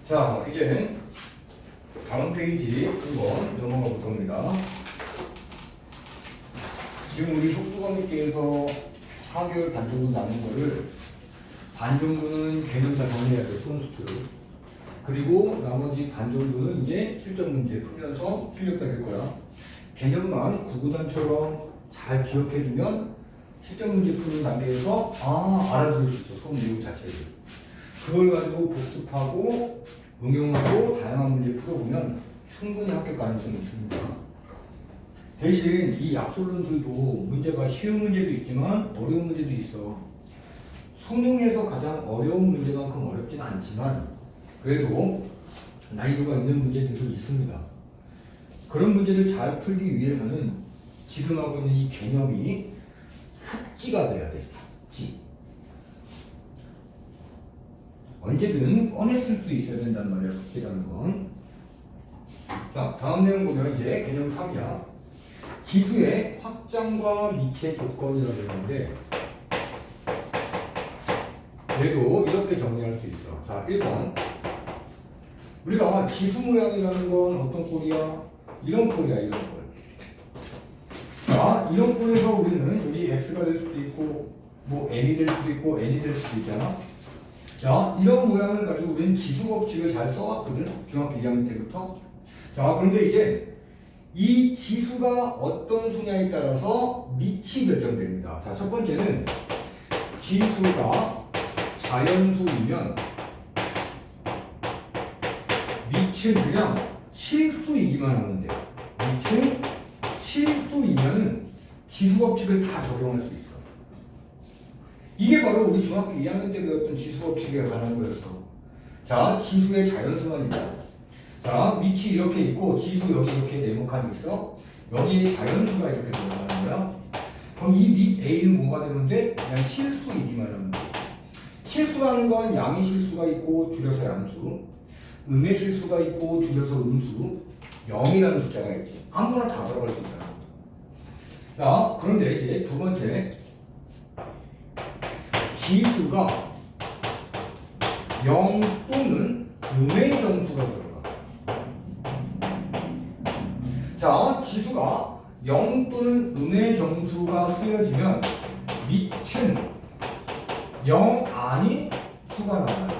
자, 이제 다음 페이지 한번 넘어가 볼 겁니다. 지금 우리 속도감있게에서 4개월 반 정도 남은 거를 반 정도는 개념 다 정리해야 돼, 손수투를. 그리고 나머지 반 정도는 이제 실전 문제 풀면서 실력 될 거야. 개념만 구구단처럼 잘 기억해두면 실전 문제 푸는 단계에서 알아들을 수 있어, 수업 내용 자체를. 그걸 가지고 복습하고 응용하고 다양한 문제 풀어보면 충분히 합격 가능성이 있습니다. 대신 이 약솔론들도 문제가 쉬운 문제도 있지만 어려운 문제도 있어. 수능에서 가장 어려운 문제만큼 어렵진 않지만 그래도 난이도가 있는 문제들도 있습니다. 그런 문제를 잘 풀기 위해서는 지금 하고 있는 이 개념이 숙지가 돼야 돼. 숙지. 언제든 꺼내 쓸 수 있어야 된단 말이야, 숙지라는 건. 자, 다음 내용 보면 이제 개념 3이야. 기수의 확장과 미체 조건이라고 되는데 얘도 이렇게 정리할 수 있어. 자, 1번. 우리가 지수 모양이라는 건 어떤 꼴이야? 이런 꼴이야, 이런 꼴. 자, 이런 꼴에서 우리는 여기 x가 될 수도 있고 뭐 n이 될 수도 있고 n이 될 수도 있잖아. 자, 이런 모양을 가지고 우리는 지수 법칙을 잘 써왔거든, 중학교 2학년 때부터. 자, 그런데 이제 이 지수가 어떤 수냐에 따라서 밑이 결정됩니다. 자, 첫 번째는 지수가 자연수이면 밑은 그냥 실수이기만 하면 돼요. 밑은 실수이면은 지수 법칙을 다 적용할 수 있어. 이게 바로 우리 중학교 2학년 때 배웠던 지수 법칙에 관한 거였어. 자, 지수의 자연수만 있다. 자, 밑이 이렇게 있고 지수 여기 이렇게 네모칸이 있어. 여기에 자연수가 이렇게 들어가는 거야. 그럼 이 밑 A는 뭐가 되는데? 그냥 실수이기만 하면 돼. 실수라는 건 양의 실수가 있고 줄여서 양수, 음의 실수가 있고 줄여서 음수, 0이라는 숫자가 있지. 아무거나 다 들어갈 수 있다. 자, 그런데 이제 두 번째, 지수가 0 또는 음의 정수가 들어가. 자, 지수가 0 또는 음의 정수가 쓰여지면 밑은 0 아닌 수가 나와야 돼.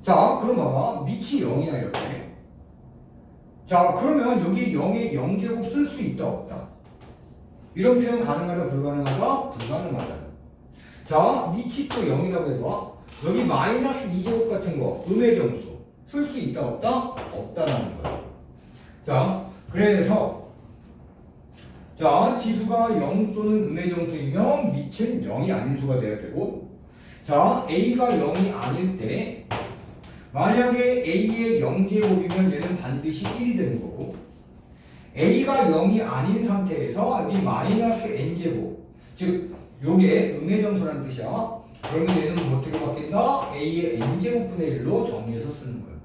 자, 그럼 봐봐. 밑이 0이야, 이렇게. 자, 그러면 여기 0에 0제곱 쓸 수 있다, 없다? 이런 표현 가능하다, 불가능하다? 불가능하다. 자, 밑이 또 0이라고 해봐. 여기 마이너스 2제곱 같은 거, 음의 정수. 쓸 수 있다, 없다? 없다라는 거야. 자, 그래서 자, 지수가 0 또는 음의 정수이면 밑은 0이 아닌 수가 돼야 되고, 자, A가 0이 아닐 때 만약에 A의 0제곱이면 얘는 반드시 1이 되는 거고, A가 0이 아닌 상태에서 여기 마이너스 n제곱, 즉 요게 음의 정수라는 뜻이야. 그러면 얘는 어떻게 바뀐다? A의 n제곱분의 1로 정리해서 쓰는 거야.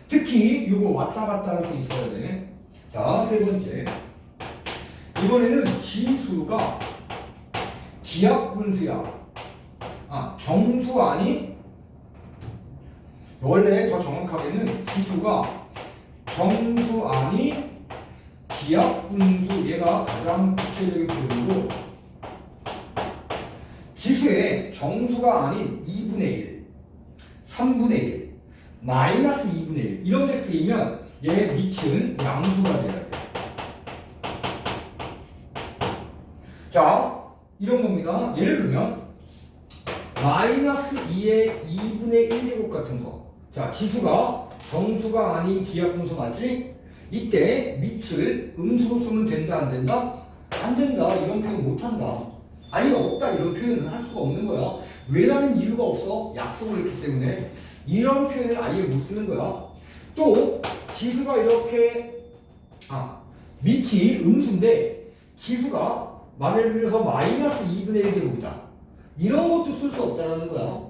특히 요거 왔다 갔다 할 수 있어야 돼. 자, 세 번째. 이번에는 지수가 기하분수야. 정수 아닌, 원래 더 정확하게는 지수가 정수 아닌 기하분수, 얘가 가장 구체적인 표현이고, 지수의 정수가 아닌 2분의 1, 3분의 1, 마이너스 2분의 1 이런 데 쓰이면 얘 밑은 양수가 돼야 돼. 자, 이런 겁니다. 예를 들면 마이너스 2의 2분의 1제곱 같은 거. 자, 지수가 정수가 아닌 기하분수 맞지? 이때 밑을 음수로 쓰면 된다, 안 된다? 안 된다. 이런 표현 못 한다. 아니, 없다. 이런 표현은 할 수가 없는 거야. 왜라는 이유가 없어. 약속을 했기 때문에. 이런 표현을 아예 못 쓰는 거야. 또 지수가 이렇게 밑이 음수인데 지수가 예를 들어서 마이너스 2분의 1제곱이다. 이런 것도 쓸 수 없다는 거야.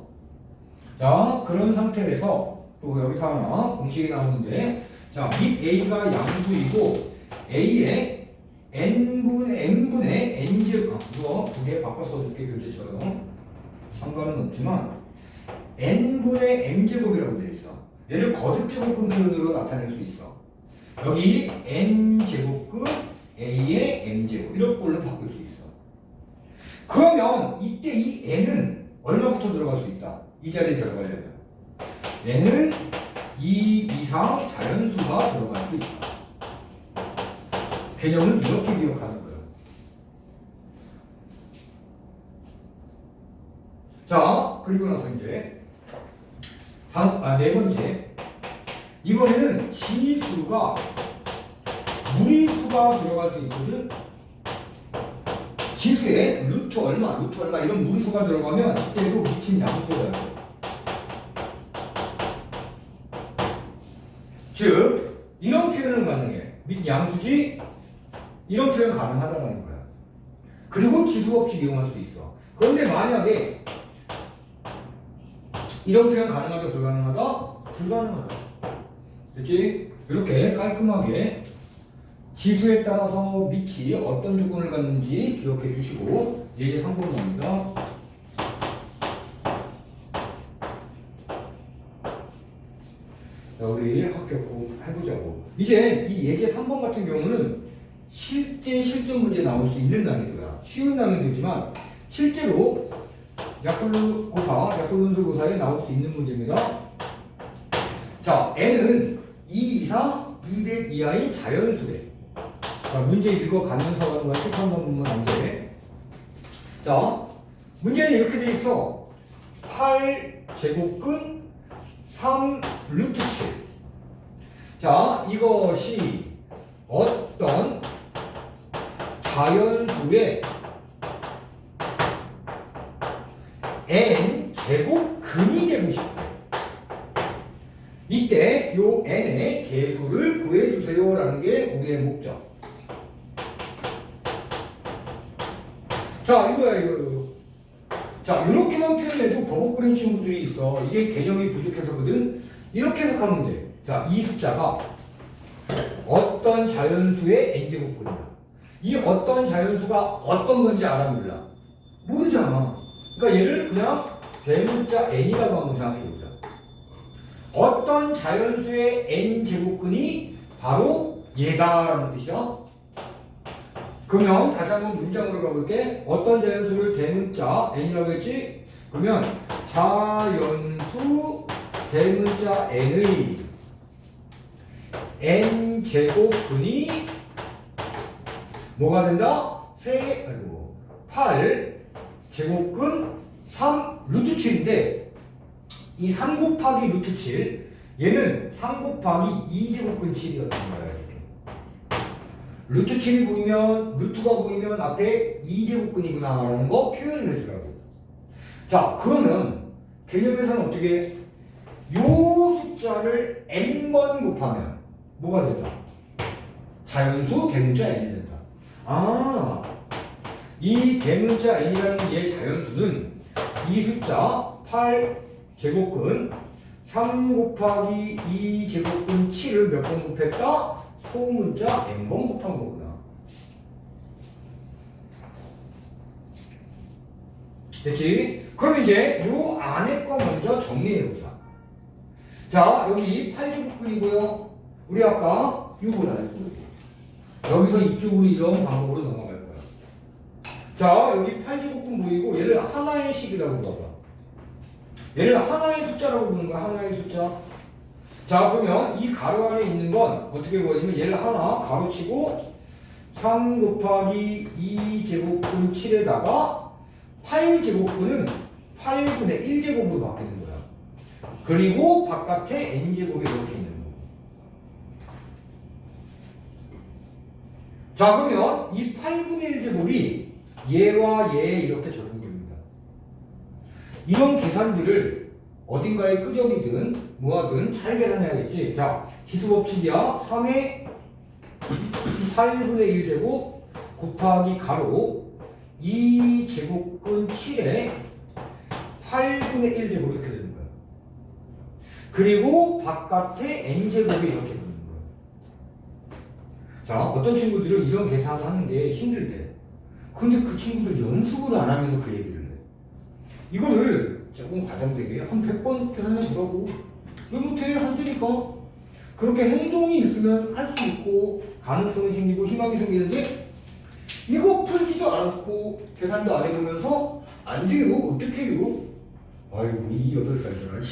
자, 그런 상태에서 또 여기서 하나 공식이 나오는데, 자, 밑 A가 양수이고 A의 n분의 n제곱, 이거 두 개 바꿔 써줄게, 교재처럼. 상관은 없지만 n분의 m제곱이라고 되어 있어. 얘를 거듭제곱근 표현으로 나타낼 수 있어. 여기 n제곱근 a의 m제곱 이런 꼴로 바꿀 수 있어. 그러면 이때 이 n은 얼마부터 들어갈 수 있다? 이 자리에 들어가려면 n은 2 이상 자연수가 들어갈 수 있다. 개념은 이렇게 기억하는 거예요. 자, 그리고 나서 이제 네 번째. 이번에는 지수가 무리수가 들어갈 수 있거든. 지수에 루트 얼마 이런 무리수가 들어가면 이때도 미친 양수가 돼요. 즉 이런 표현은 가능해. 양수지 이런 표현 가능하다는 거야. 그리고 지수 법칙 이용할 수 있어. 그런데 만약에 이런 표현 가능하다 불가능하다? 불가능하다. 됐지? 이렇게 깔끔하게 지수에 따라서 밑이 어떤 조건을 갖는지 기억해 주시고 예제 3번으로 갑니다. 자, 우리 합격 해보자고. 이제 이 예제 3번 같은 경우는 실제 실전 문제 나올 수 있는 난이도야. 쉬운 난이도지만 실제로 약분론술고사에 나올 수 있는 문제입니다. 자, n은 2 이상 200 이하인 자연수래. 자, 문제 읽어가면서 하는 거야. 책한번 보면 안 돼. 자, 문제는 이렇게 돼 있어. 8제곱근 3 루트 7. 자, 이것이 어떤 자연수의 n 제곱근이 되고 싶대. 이때 요 n의 개수를 구해주세요라는 게 우리의 목적. 자, 이거야, 이거. 자, 이렇게만 표현해도 버벅거리는 친구들이 있어. 이게 개념이 부족해서거든. 이렇게 해석하면 돼. 자, 이 숫자가 어떤 자연수의 n제곱근이야. 이 어떤 자연수가 어떤 건지 알아 몰라? 모르잖아. 그러니까 얘를 그냥 대문자 n이라고 한번 생각해보자. 어떤 자연수의 n제곱근이 바로 얘다라는 뜻이야. 그러면 다시 한번 문장으로 가볼게. 어떤 자연수를 대문자 n이라고 했지? 그러면 자연수 대문자 n의 n제곱근이 뭐가 된다? 8 제곱근 3 루트 7인데 이 3 곱하기 루트 7 얘는 3 곱하기 2제곱근 7이었던 거야. 이렇게 루트 7이 보이면 루트가 보이면 앞에 2제곱근이구나 라는 거 표현을 해주라고. 자, 그러면 개념에서는 어떻게 해? 요 숫자를 n번 곱하면 뭐가 된다? 자연수 대문자 n이 된다. 아, 이 대문자 n이라는 얘 자연수는 이 숫자 8제곱근 3 곱하기 2제곱근 7을 몇 번 곱했다? 소문자 n번 곱한 거구나. 됐지? 그럼 이제 요 안에 거 먼저 정리해보자. 자, 여기 8제곱근이고요. 우리 아까 6을 안 했고 여기서 이쪽으로 이런 방법으로 넘어갈 거야. 자, 여기 8제곱근 보이고 얘를 하나의 식이라고 봐봐. 얘를 하나의 숫자라고 보는 거야. 하나의 숫자. 자, 그러면 이 가로 안에 있는 건 어떻게 보냐면 얘를 하나 가로치고 3 곱하기 2제곱근 7에다가 8제곱근은 8분의 1제곱으로 바뀌는 거야. 그리고 바깥에 n제곱이 이렇게 있는 거야. 자, 그러면 이 8분의 1제곱이 얘와 얘 이렇게 적용됩니다. 이런 계산들을 어딘가에 끄적이든 뭐하든 잘 계산해야겠지. 자, 지수법칙이야. 3의 8분의 1제곱 곱하기 가로 2제곱근 7에 8분의 1제곱 이렇게 되는 거야. 그리고 바깥에 n제곱이 이렇게 되는 거야. 자, 어떤 친구들은 이런 계산을 하는 게 힘들대. 근데 그 친구들 연습을 안 하면서 그 얘기를 해. 이거를 조금 과장되게 한 100번 계산해보라고. 왜 못해? 한다니까. 그렇게 행동이 있으면 할 수 있고 가능성이 생기고 희망이 생기는데 이거 풀지도 않고 계산도 안 해보면서 안 돼요? 어떻게 해요? 아이고 이 8살짜리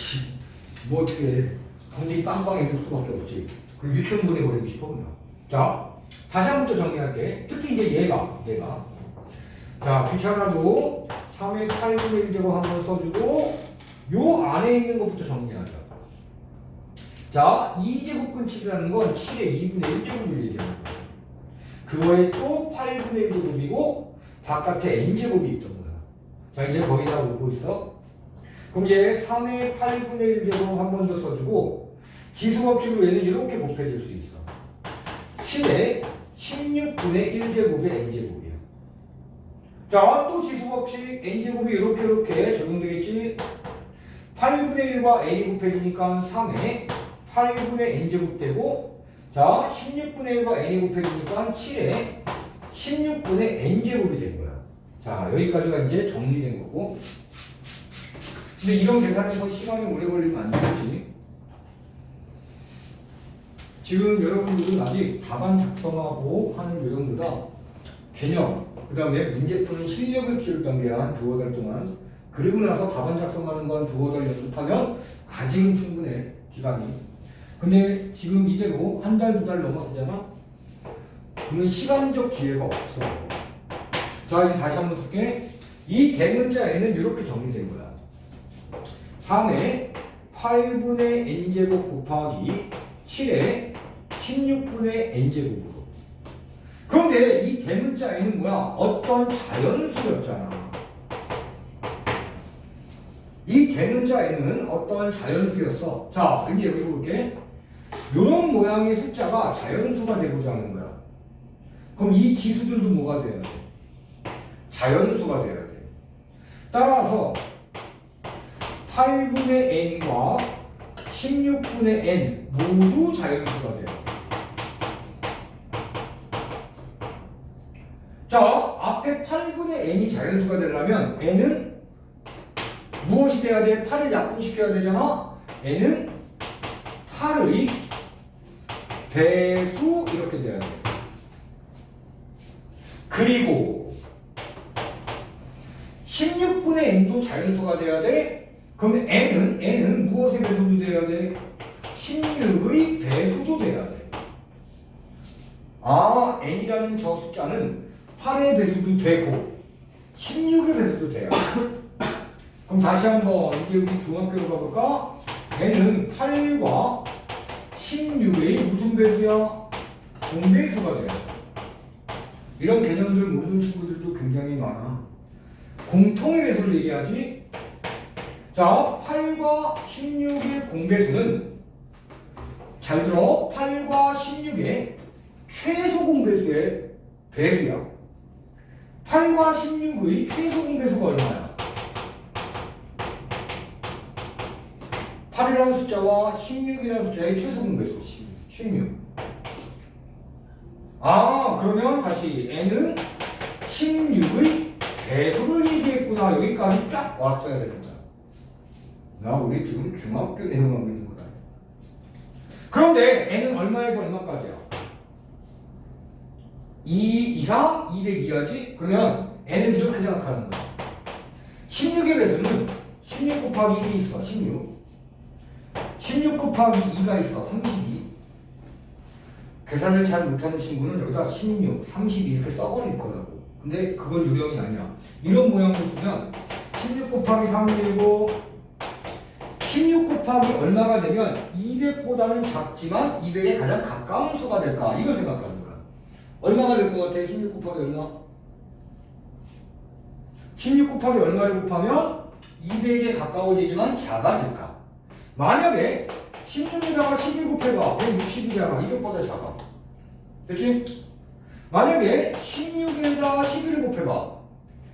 뭐 어떻게 해. 감정이 빵빵해질 수밖에 없지. 그럼 유치원 보내버리고 싶어 그냥. 자 다시 한 번 또 정리할게. 특히 이제 얘가 자 귀찮아도 3의 8분의 1제곱 한번 써주고 요 안에 있는 것부터 정리하자. 자 2제곱근칙이라는 건 7의 2분의 1제곱을 얘기하는 거야. 그거에 또 8분의 1제곱이고 바깥에 n제곱이 있던 거야. 자 이제 거의 다 오고 있어. 그럼 얘 3의 8분의 1제곱 한 번 더 써주고 지수법칙으로 얘는 이렇게 곱해질 수 있어. 7의 16분의 1제곱의 n제곱이야. 자 또 지수법칙 n제곱이 이렇게 적용되겠지. 8분의 1과 n이 곱해지니까 3의 8분의 n제곱 되고 자 16분의 1과 n이 곱해지니까 7의 16분의 n제곱이 된 거야. 자 여기까지가 이제 정리된 거고. 근데 이런 계산에서 시간이 오래 걸리면 안 되지. 지금 여러분들은 아직 답안 작성하고 하는 요령보다 개념, 그 다음에 문제 푸는 실력을 키울 단계야 한 2~5달 동안. 그리고 나서 답안 작성하는 건 2~5달 연습하면 아직은 충분해 기간이. 근데 지금 이대로 1달, 2달 넘어서잖아? 그러면 시간적 기회가 없어. 자 이제 다시 한번 쓸게. 이 대문자 n은 이렇게 정리된 거야. 3의 8분의 n제곱 곱하기 7의 16분의 n제곱으로. 그런데 이 대문자 n은 뭐야? 어떤 자연수였잖아. 이 대문자 n은 어떤 자연수였어. 자 이제 여기서 볼게. 이런 모양의 숫자가 자연수가 되고자 하는 거야. 그럼 이 지수들도 뭐가 돼야 돼? 자연수가 돼야 돼. 따라서 8분의 n과 16분의 n 모두 자연수가 돼요. 자, 앞에 8분의 n이 자연수가 되려면 n은 무엇이 돼야 돼? 8을 약분시켜야 되잖아? n은 8의 배수 이렇게 돼야 돼. 그리고 16분의 n도 자연수가 돼야 돼. 그럼 n은 무엇의 배수도 돼야 돼? 16의 배수도 돼야 돼. 아, n이라는 저 숫자는 8의 배수도 되고 16의 배수도 돼야 돼. 그럼 다시 한번 이제 우리 중학교로 가볼까? n은 8과 16의 무슨 배수야? 공배수가 돼야 돼. 이런 개념들 모르는 친구들도 굉장히 많아. 공통의 배수를 얘기하지. 자, 8과 16의 공배수는 잘 들어. 8과 16의 최소 공배수의 배수야. 8과 16의 최소 공배수가 얼마야? 8이라는 숫자와 16이라는 숫자의 최소 공배수 16. 아, 그러면 다시 n은 16의 배수를 얘기했구나. 여기까지 쫙 왔어야 되는 거야. 나 우리 지금 중학교 내용하고 있는 거다. 그런데 n은 얼마에서 얼마까지야? 2 이상 200 이하지? 그러면 n은 이렇게 생각하는 거야. 16의 배수는 16 곱하기 1이 있어. 16 곱하기 2가 있어. 32. 계산을 잘 못하는 친구는 여기다 16, 32 이렇게 써버릴 거라고. 근데 그건 요령이 아니야. 이런 모양으로 쓰면 16 곱하기 3이고 16 곱하기 얼마가 되면 200보다는 작지만 200에 가장 가까운 수가 될까? 이걸 생각하는 거야. 얼마가 될 것 같아? 16 곱하기 얼마? 16 곱하기 얼마를 곱하면 200에 가까워지지만 작아질까? 만약에 16에다가 11 곱해봐. 160이잖아. 200보다 작아. 됐지? 만약에 16에다가 11을 곱해봐.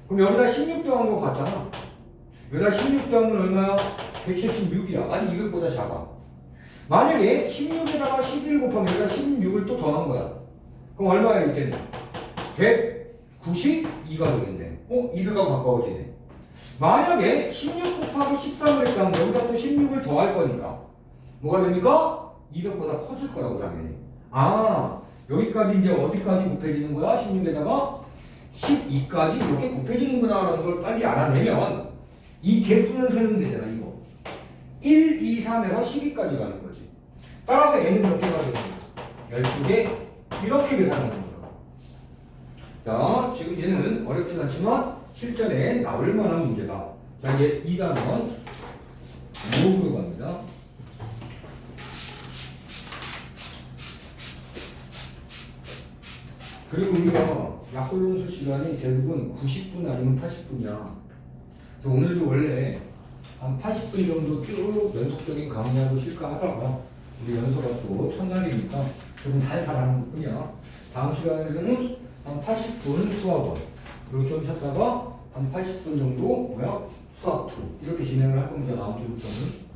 그럼 여기다 16 더한 거 같잖아. 여기다 16 더하면 얼마야? 176이야. 아직 200보다 작아. 만약에 16에다가 11을 곱하면 여기다 16을 또 더한 거야. 그럼 얼마야 이때는? 192가 되겠네. 200하고 가까워지네. 만약에 16 곱하기 13을 했다면 여기다 또 16을 더할 거니까 뭐가 됩니까? 200보다 커질 거라고 당연히. 아, 여기까지 이제 어디까지 곱해지는 거야? 16에다가 12까지 이렇게 곱해지는구나 라는 걸 빨리 알아내면 이 개수는 세면 되잖아. 이거 1, 2, 3에서 12까지 가는 거지. 따라서 n은 몇 개가 되는 거야? 12개 이렇게 계산하는 거야. 자, 지금 얘는 어렵진 않지만 실전에 나올 만한 문제다. 자, 이제 2단원 로그로 갑니다. 그리고 우리가 약골론수 시간이 대부분 90분 아니면 80분이야. 그래서 오늘도 원래 한 80분 정도 쭉 연속적인 강의하고 쉴까 하다가 우리 연서가 또 첫날이니까 조금 살살 하는 것 뿐이야. 다음 시간에는 한 80분 수학원, 그리고 좀 쉬었다가 한 80분 정도 수학 2 이렇게 진행을 할 겁니다. 다음 주부터는.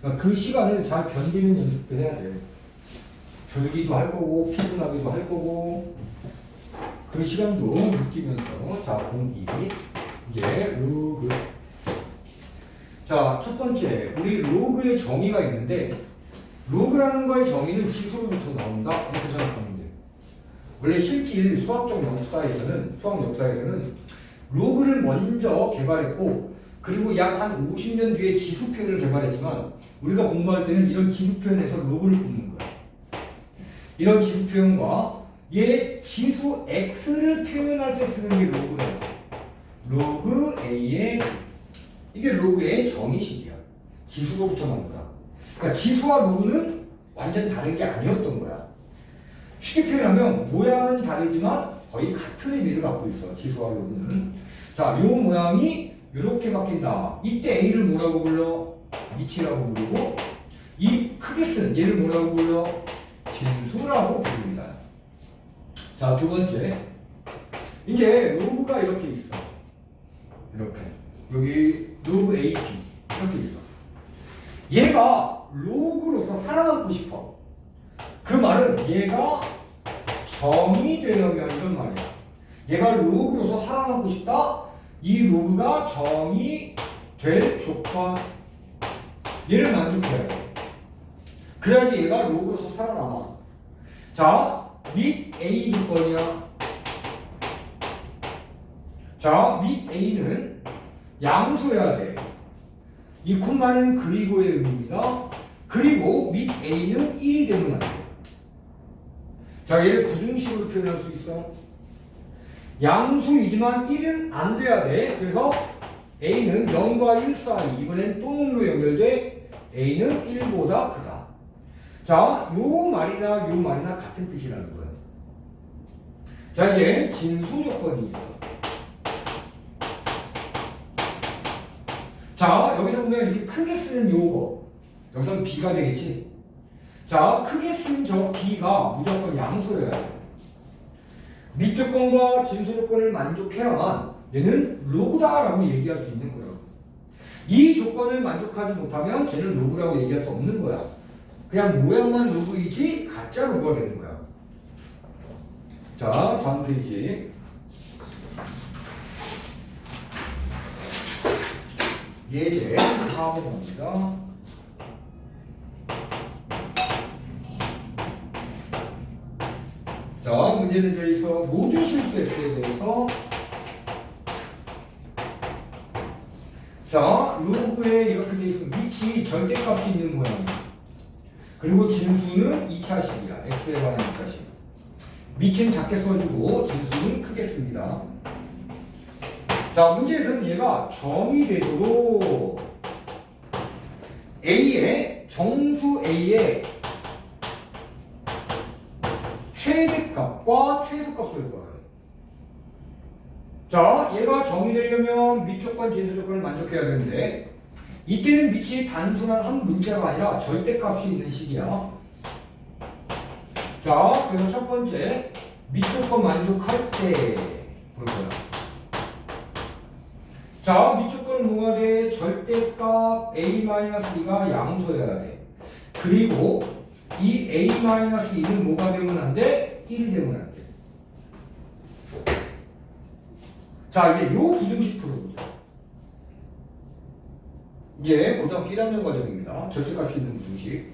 그러니까 그 시간을 잘 견디는 연습도 해야 돼. 졸기도 할 거고 피곤하기도 할 거고 그 시간도 느끼면서. 자, 02 이제 로그. 자, 첫 번째 우리 로그의 정의가 있는데 로그라는 거의 정의는 지수로부터 나온다 이렇게 생각하면 돼. 원래 실질 수학 역사에서는 로그를 먼저 개발했고 그리고 약 한 50년 뒤에 지수 표현을 개발했지만 우리가 공부할 때는 이런 지수 표현에서 로그를 뽑는 거야. 이런 지수 표현과 얘 지수 x를 표현할 때 쓰는 게 로그예요. 로그 a의 이게 로그의 정의식이야. 지수로부터 나온 거야. 그러니까 지수와 로그는 완전 다른 게 아니었던 거야. 쉽게 표현하면 모양은 다르지만 거의 같은 의미를 갖고 있어. 지수와 로그는. 자, 요 모양이 이렇게 바뀐다. 이때 a를 뭐라고 불러? 미치라고 부르고 이 크게 쓴 얘를 뭐라고 불러? 진수라고 부릅니다. 자, 두 번째. 이제 로그가 이렇게 있어. 이렇게. 여기 로그 AP 이렇게 있어. 얘가 로그로서 살아남고 싶어. 그 말은 얘가 정이 되려면 이런 말이야. 얘가 로그로서 살아남고 싶다. 이 로그가 정이 될 조건 얘를 만족해야 돼. 그래야지 얘가 로그로서 살아남아. 자, 및 A 조건이야. 자, 및 A는 양수여야 돼. 이 콤마는 그리고의 의미입니다. 그리고 및 A는 1이 되면 안 돼. 자, 얘를 부등식으로 표현할 수 있어. 양수이지만 1은 안 돼야 돼. 그래서 A는 0과 1 사이, 이번엔 또는으로 연결돼 A는 1보다 크다. 자, 요 말이나 같은 뜻이라는 거예요. 자, 이제 진수 조건이 있어. 자, 여기서 보면 이렇게 크게 쓰는 요거, 여기서는 B가 되겠지. 자, 크게 쓴 저 B가 무조건 양수여야 돼. 밑 조건과 진수 조건을 만족해야만 얘는 로그다라고 얘기할 수 있는 거예요. 이 조건을 만족하지 못하면 쟤는 로그라고 얘기할 수 없는 거야. 그냥 모양만 로그이지 가짜 로그가 되는 거야. 자, 다음 페이지. 예제 4번 갑니다. 자, 문제는 여기서 모든 실수 x에 대해서 자, 로그에 이렇게 돼 있으면 밑이 절대값이 있는 모양이야. 그리고 진수는 2차식이야. x에 관한 2차식. 밑은 작게 써주고 진수는 크게 씁니다. 자, 문제에서는 얘가 정이 되도록 A의 정수 A의 최대값과 최소값을 구하래. 자, 얘가 정의되려면 밑 조건, 진수 조건을 만족해야 되는데 이때는 밑이 단순한 한 문자가 아니라 절대값이 있는 식이야. 자, 그래서 첫 번째 밑 조건 만족할 때 볼 거야. 자, 밑 조건은 뭐가 돼? 절대값 A-2가 양수여야 돼. 그리고 이 A-2는 뭐가 되면 안 돼? 1이 되면 안 돼. 자, 이제 요 부등식 풀어보자. 이제 고등학교 1학년 과정입니다. 절대값이 있는 무등식.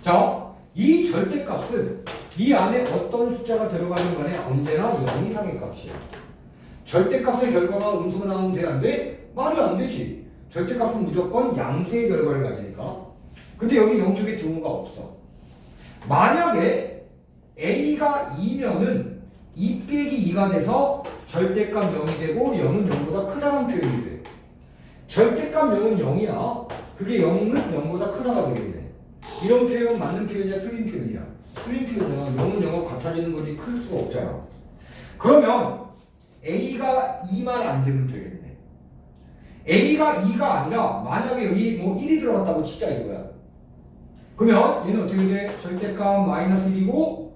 자, 이 절대값은 이 안에 어떤 숫자가 들어가는 간에 언제나 0 이상의 값이야. 절대값의 결과가 음수가 나오면 돼, 안 돼? 말이 안 되지. 절대값은 무조건 양수의 결과를 가지니까. 근데 여기 0쪽에 등호가 없어. 만약에 A가 2면은 2 빼기 2가 돼서 절대값 0이 되고 0은 0보다 크다는 표현이 돼. 절대값 0은 0이야. 그게 0은 0보다 크다가 되겠네. 이런 표현 맞는 표현이야? 틀린 표현이야? 틀린 표현이야. 0은 0하고 같아지는 거지 클 수가 없잖아. 그러면 A가 2만 안 되면 되겠네. A가 2가 아니라 만약에 여기 뭐 1이 들어갔다고 치자 이거야. 그러면 얘는 어떻게 돼? 절대값 마이너스 1이고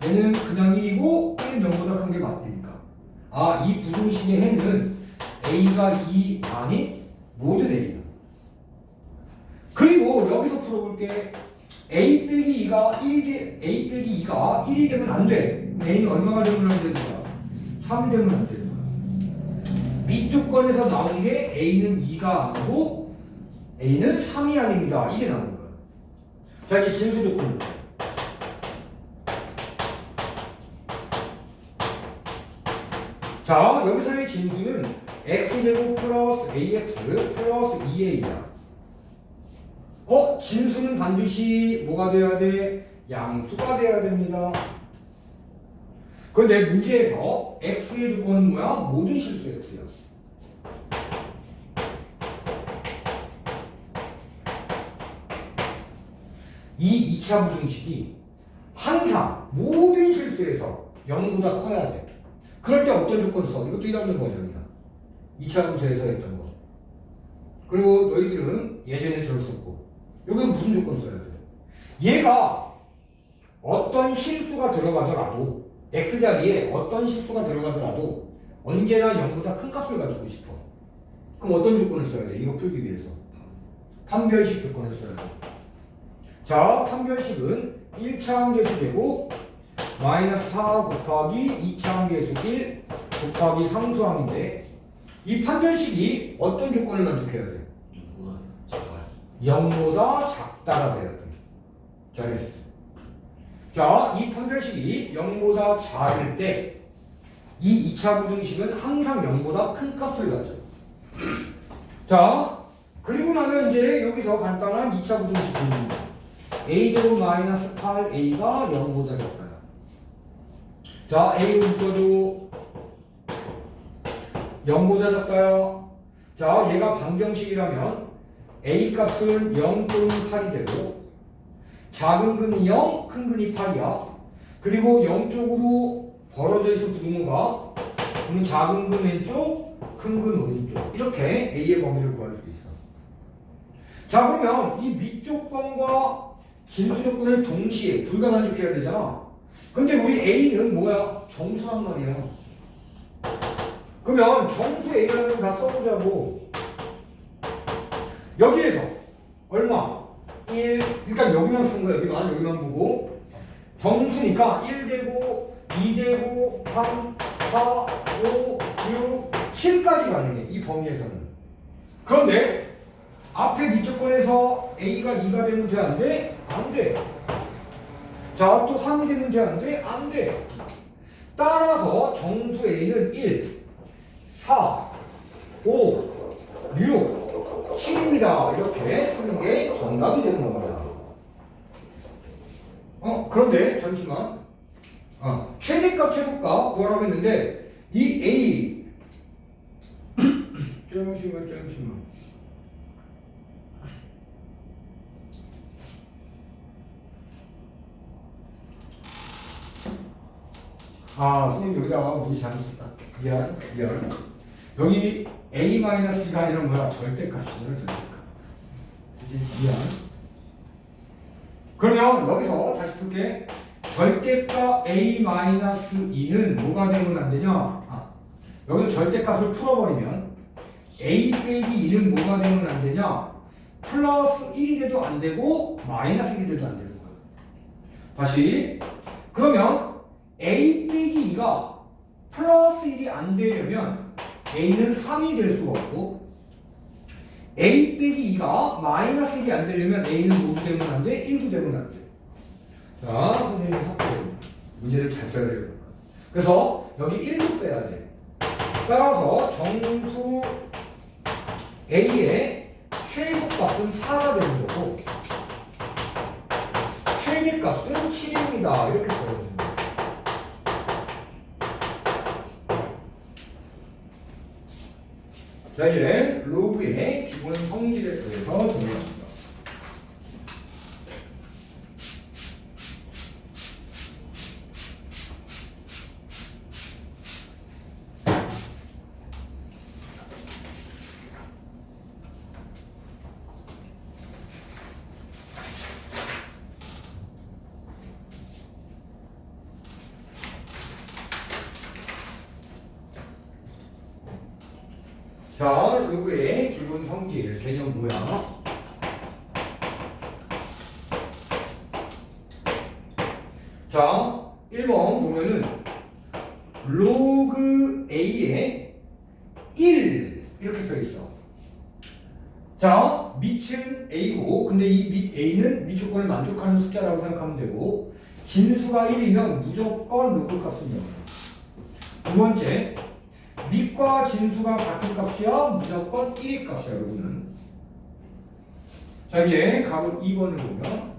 얘는 그냥 1이고 1은 0보다 큰 게 맞으니까. 아, 이 부등식의 해는 A가 2 아닌 모든 A다. 그리고 여기서 풀어볼게. A 빼기 2가 1이 되면 안 돼. A는 얼마가 되면 안 되는 거야? 3이 되면 안 되는 거야. 밑조건에서 나온 게 A는 2가 아니고 A는 3이 아닙니다. 이게 나오는 거야. 자, 이제 진수 조건. 자, 여기서의 진수는 x제곱 플러스 ax 플러스 2a야. 진수는 반드시 뭐가 돼야 돼? 양수가 돼야 됩니다. 그런데 문제에서 x의 조건은 뭐야? 모든 실수 x야. 이 2차 부등식이 항상 모든 실수에서 0보다 커야 돼. 그럴 때 어떤 조건 써? 이것도 1학년 버전이야. 2차 함수에서 했던 거. 그리고 너희들은 예전에 들었었고. 여기는 무슨 조건 써야 돼? 얘가 어떤 실수가 들어가더라도 x자리에 어떤 실수가 들어가더라도 언제나 0보다 큰 값을 가지고 싶어. 그럼 어떤 조건을 써야 돼? 이거 풀기 위해서. 판별식 조건을 써야 돼. 자, 판별식은 1차 함계수 제곱 마이너스 4 곱하기 2차 함계수 1 곱하기 상수함인데 이 판별식이 어떤 조건을 만족해야 돼? 0보다 작다가 돼야 돼. 잘했어. 자, 이 판별식이 0보다 작을 때 이 2차 부등식은 항상 0보다 큰 값을 가져. 자, 그리고 나면 이제 여기서 간단한 2차 부등식 보입니다. a제곱 마이너스 8a가 0보다 작다. 자, A를 묶어줘. 0보다 작다요. 자, 얘가 방정식이라면 A 값은 0 또는 8이 되고 작은 근이 0, 큰 근이 8이야. 그리고 0 쪽으로 벌어져 있어 부등호가. 그러면 작은 근 왼쪽, 큰 근 오른쪽. 이렇게 A의 범위를 구할 수 있어. 자, 그러면 이 밑조건과 진수 조건을 동시에 불가만족해야 되잖아. 근데 우리 A는 뭐야? 정수란 말이야. 그러면 정수 A라는 거 다 써보자고. 여기에서 얼마? 1, 그러니까 여기만 쓴 거야. 여기만 보고. 정수니까 1되고 2되고 3, 4, 5, 6, 7까지 가능해. 이 범위에서는. 그런데 앞에 밑조건에서 A가 2가 되면 돼? 안 돼? 안 돼. 자, 또 3이 되면 돼? 안 돼? 안 돼. 따라서 정수 A는 1, 4, 5, 6, 7입니다. 이렇게 쓰는 게 정답이 되는 겁니다. 그런데 잠시만. 최대값, 최소값 구하라고 했는데 이 A 잠시만. 선생님 여기다가 문제 잘못 썼다. 미안. 여기 A-가 아니라 뭐야? 절대값이잖아, 절대값. 그치? 미안. 그러면 여기서 다시 풀게. 절대값 A-2는 뭐가 되면 안 되냐? 여기서 절대값을 풀어버리면 A 빼기 2는 뭐가 되면 안 되냐? 플러스 1이 돼도 안 되고 마이너스 1이 돼도 안 되는 거야. 다시. 그러면 A 빼기 2가 플러스 1이 안 되려면 A는 3이 될 수가 없고 a 빼기 2가 마이너스 1이 안 되려면 a는 모두 되면 안 돼, 1도 되면 안 돼. 자, 선생님이 삭제. 문제를 잘 써야 돼요. 그래서 여기 1도 빼야 돼. 따라서 정수 a의 최소값은 4가 되는 거고 최대값은 7입니다. 이렇게 써야 됩니다. 자, 이제 로그의 기본 성질에 대해서 정리합니다. 자, 로그의 기본 성질 개념 뭐야? 자, 1번 보면은 로그 a에 1 이렇게 써 있어. 자, 밑은 a고 근데 이 밑 a는 밑 조건을 만족하는 숫자라고 생각하면 되고 진수가 1이면 무조건 로그 값은 0. 두 번째, 밑과 진수가 같은 값이야 무조건 1의 값이야 로그는. 자, 이제 가로 2번을 보면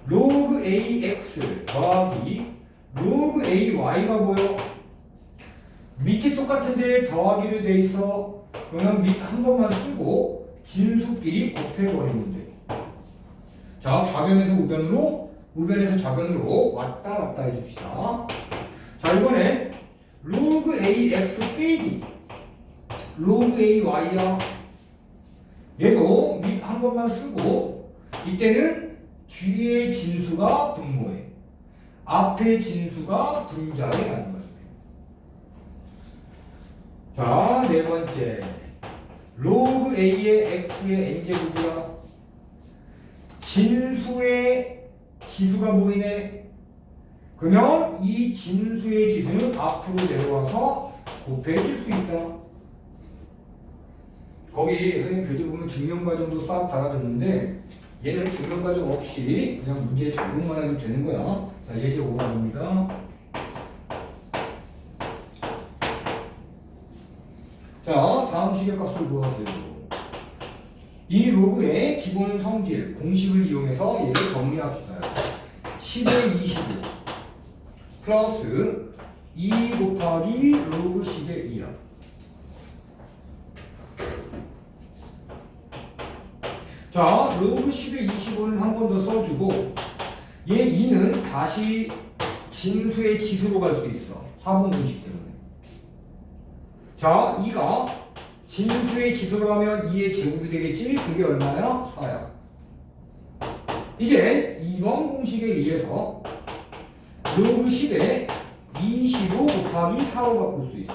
로그 ax 더하기 로그 ay가 뭐요? 밑이 똑같은데 더하기로 돼 있어. 그러면 밑 한 번만 쓰고 진수끼리 곱해버리면 돼. 자, 좌변에서 우변으로 우변에서 좌변으로 왔다 갔다 해줍시다. 자, 이번에 로그 ax 빼기 로그 ay야. 얘도 밑 한 번만 쓰고 이때는 뒤에 진수가 분모에 앞에 진수가 분자에 가는 거예요. 자, 네 번째 로그 a의 x의 n제곱이야. 진수의 지수가 보이네. 그러면 이 진수의 지수는 앞으로 내려와서 곱해질 수 있다. 거기 선생님 교재 보면 증명과정도 싹 달아줬는데 얘는 증명과정 없이 그냥 문제 적용만 해도 되는 거야. 자, 예제 5번입니다. 자, 다음 시계값을 구하세요. 이 로그의 기본 성질 공식을 이용해서 얘를 정리합시다. 10의 25 플러스 2 곱하기 로그 10의 2야. 자, 로그 10의 25는 한 번 더 써주고 얘 2는 다시 진수의 지수로 갈 수 있어. 4번 공식 때문에. 자, 2가 진수의 지수로 하면 2의 제곱이 되겠지? 그게 얼마야? 4야. 이제 2번 공식에 의해서 로그 10에 25 곱하기 4로 바꿀 수 있어.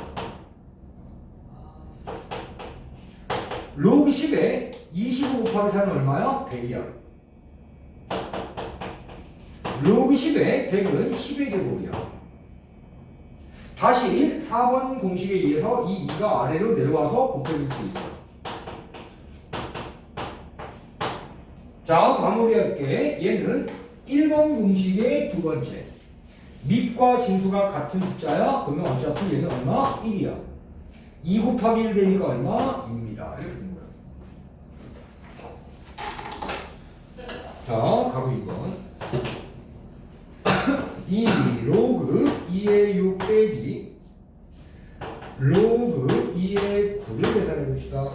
로그 10에 25 곱하기 4는 얼마야? 100이야. 로그 10에 100은 10의 제곱이야. 다시 4번 공식에 의해서 이 2가 아래로 내려와서 곱해질 수 있어. 자, 마무리할게. 얘는 1번 공식의 두 번째. 밑과 진수가 같은 숫자야. 그러면 어차피 얘는 얼마? 1이야. 2 곱하기 1 되니까 얼마? 2입니다. 이렇게 되는 거야. 자, 가로 2번. 2 로그 2의 6 빼기 로그 2의 9를 계산해 봅시다.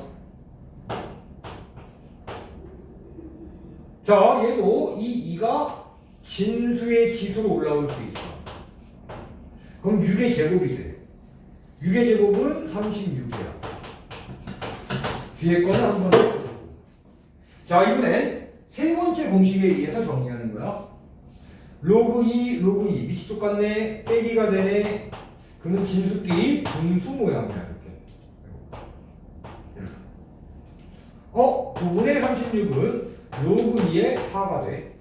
자, 얘도 이 2가 진수의 지수로 올라올 수 있어. 그럼 6의 제곱이 돼. 6의 제곱은 36이야. 뒤에 거는 한 번 더. 자, 이번엔 세 번째 공식에 의해서 정리하는 거야. 로그 2, 로그 2 밑이 똑같네. 빼기가 되네. 그러면 진수끼리 분수 모양이야. 이렇게. 9분의 36은 로그 2의 4가 돼.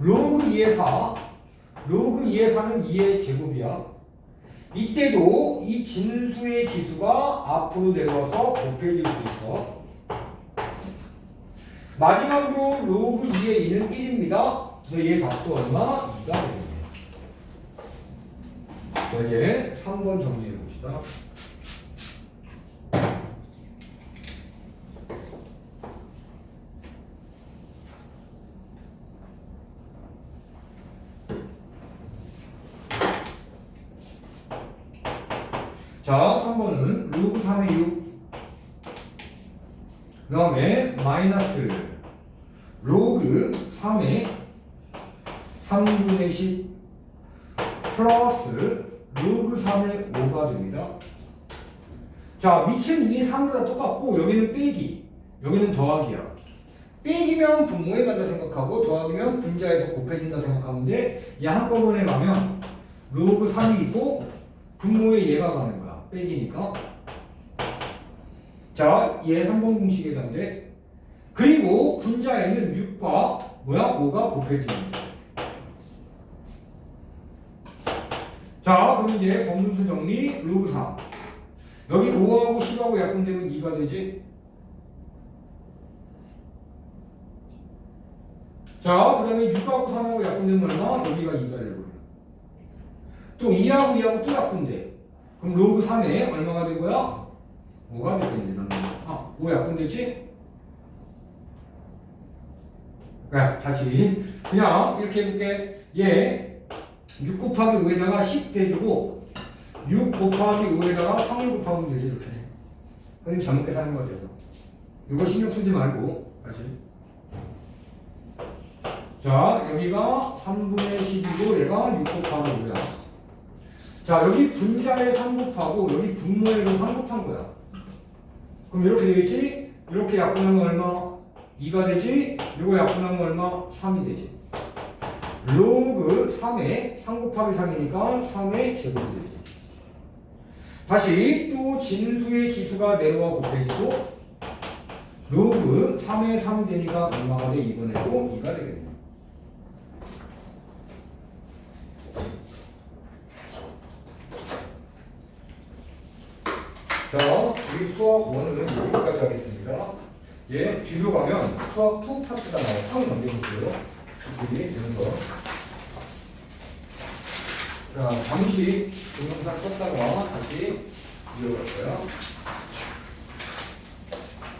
로그 2의 4. 로그 2의 4는 2의 제곱이야. 이때도 이 진수의 지수가 앞으로 내려와서 곱해질 수 있어. 마지막으로 로그 2의 2는 1입니다. 그래서 얘 답도 얼마? 2가 되겠네. 자, 이제 3번 정리해 봅시다. 자, 3번은 로그 3의 6, 그 다음에 마이너스 로그 3의 3분의 10 플러스 로그 3의 5가 됩니다. 자, 밑은 이미 3보다 똑같고 여기는 빼기, 여기는 더하기야. 빼기면 분모에 간다 생각하고 더하기면 분자에서 곱해진다 생각하면 돼. 얘 한꺼번에 가면 로그 3이 있고 분모에 얘가 가는 거야. 빼기니까. 자, 얘 3번 공식에 간대. 그리고 분자에는 6과 뭐야? 5가 곱해집니다. 자, 그럼 이제 범분수 정리 로그 3. 여기 5하고 10하고 약분되면 2가 되지. 자, 그 다음에 6하고 3하고 약분되면 얼마? 여기가 2가 되고. 또 2하고 2하고 또 약분돼. 그럼 로그 3에 얼마가 된 거야? 5가 되겠네. 아, 5 약분되지? 그래, 다시. 그냥 이렇게 해볼게. 얘 6 곱하기 5에다가 10 대주고 6 곱하기 5에다가 3을 곱하면 되지, 이렇게. 선생님 잘못 계산한 것 같아서. 이거 신경 쓰지 말고, 다시. 자, 여기가 3분의 10이고 얘가 6 곱하기 5야. 자, 여기 분자에 3 곱하고 여기 분모에도 3 곱한 거야. 그럼 이렇게 되겠지? 이렇게 약분하면 얼마? 2가 되지? 이거 약분하면 얼마? 3이 되지. 로그 3에 3 곱하기 3이니까 3의 제곱이 되지. 다시 또 진수의 지수가 내려와 곱해지고 로그 3에 3이 되니까 얼마가 돼? 2분의 5, 2가 되겠네. 자, 우리 수학 1은 여기까지 하겠습니다. 예, 뒤로 가면 수학 2 파트가 나와요. 쭉 넘겨볼게요. 여기 되는 거. 자, 잠시 동영상 껐다가 다시 이어갈 거야.